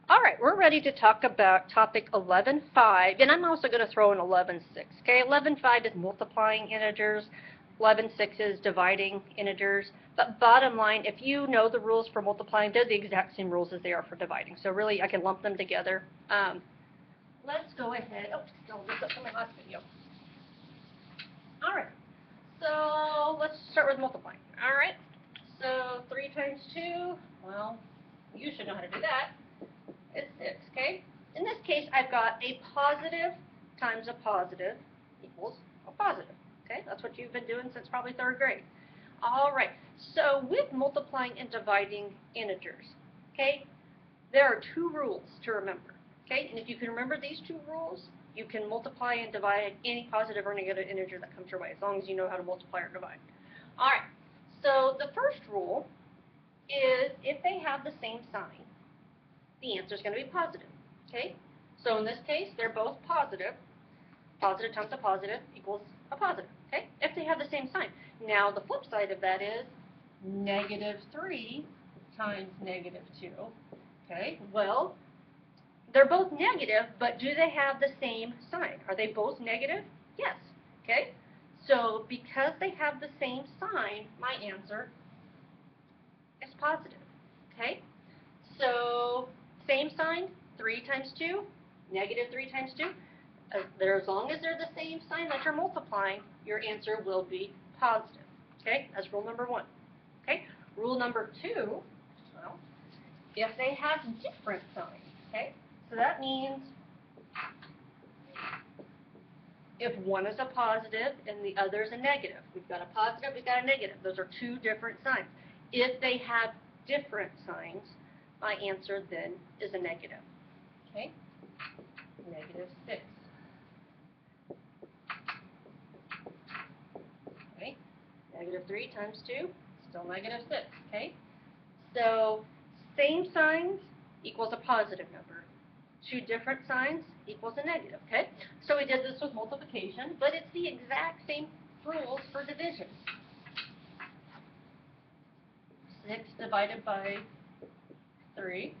All right, we're ready to talk about topic 11.5, and I'm also going to throw in 11.6. Okay, 11.5 is multiplying integers, 11.6 is dividing integers. But bottom line, if you know the rules for multiplying, they're the exact same rules as they are for dividing. So really, I can lump them together. Let's go ahead. Oh, no, this is from my last video. All right, so let's start with multiplying. All right, so 3 times 2, well, you should know how to do that. It's 6, okay? In this case, I've got a positive times a positive equals a positive, okay? That's what you've been doing since probably 3rd grade. All right, so with multiplying and dividing integers, okay, there are 2 rules to remember, okay? And if you can remember these 2 rules, you can multiply and divide any positive or negative integer that comes your way, as long as you know how to multiply or divide. All right, so the first rule is if they have the same sign, the answer is going to be positive, okay? So in this case, they're both positive. Positive times a positive equals a positive, okay? If they have the same sign. Now, the flip side of that is -3 times -2, okay? Well, they're both negative, but do they have the same sign? Are they both negative? Yes, okay? So because they have the same sign, my answer is positive, okay? So same sign, 3 times 2, -3 times 2. As long as they're the same sign that you're multiplying, your answer will be positive. Okay, that's rule number 1. Okay, rule number 2, well, if they have different signs, okay, so that means if one is a positive and the other is a negative. We've got a positive, we've got a negative. Those are 2 different signs. If they have different signs, my answer then is a negative. Okay, -6. Okay, -3 times 2, still -6. Okay, so same signs equals a positive number. 2 different signs equals a negative. Okay, so we did this with multiplication, but it's the exact same rules for division. 6 divided by 3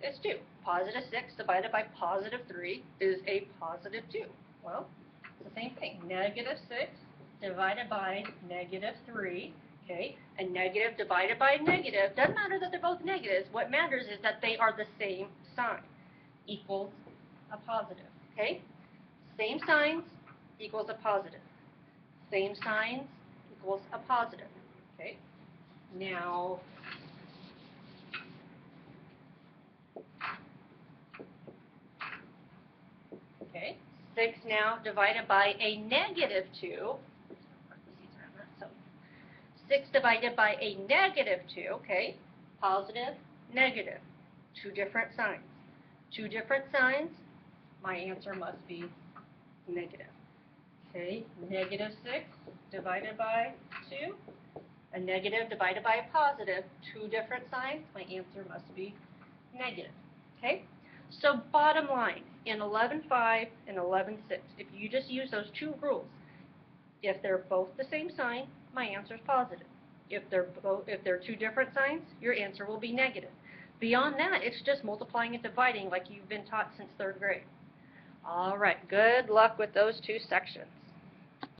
is 2. +6 divided by +3 is a +2. Well, it's the same thing. -6 divided by -3, okay? And negative divided by negative, doesn't matter that they're both negatives. What matters is that they are the same sign, equals a positive, okay? Same signs equals a positive. Same signs equals a positive, okay? Now, okay, 6 now divided by a -2. So 6 divided by a -2, okay, positive, negative, 2 different signs. 2 different signs, my answer must be negative. Okay, -6 divided by 2, a negative divided by a positive, 2 different signs, my answer must be negative. Okay, so bottom line, in 11.5 and 11.6, if you just use those 2 rules, if they're both the same sign, my answer is positive. If they're 2 different signs, your answer will be negative. Beyond that, it's just multiplying and dividing like you've been taught since 3rd grade. All right, good luck with those 2 sections.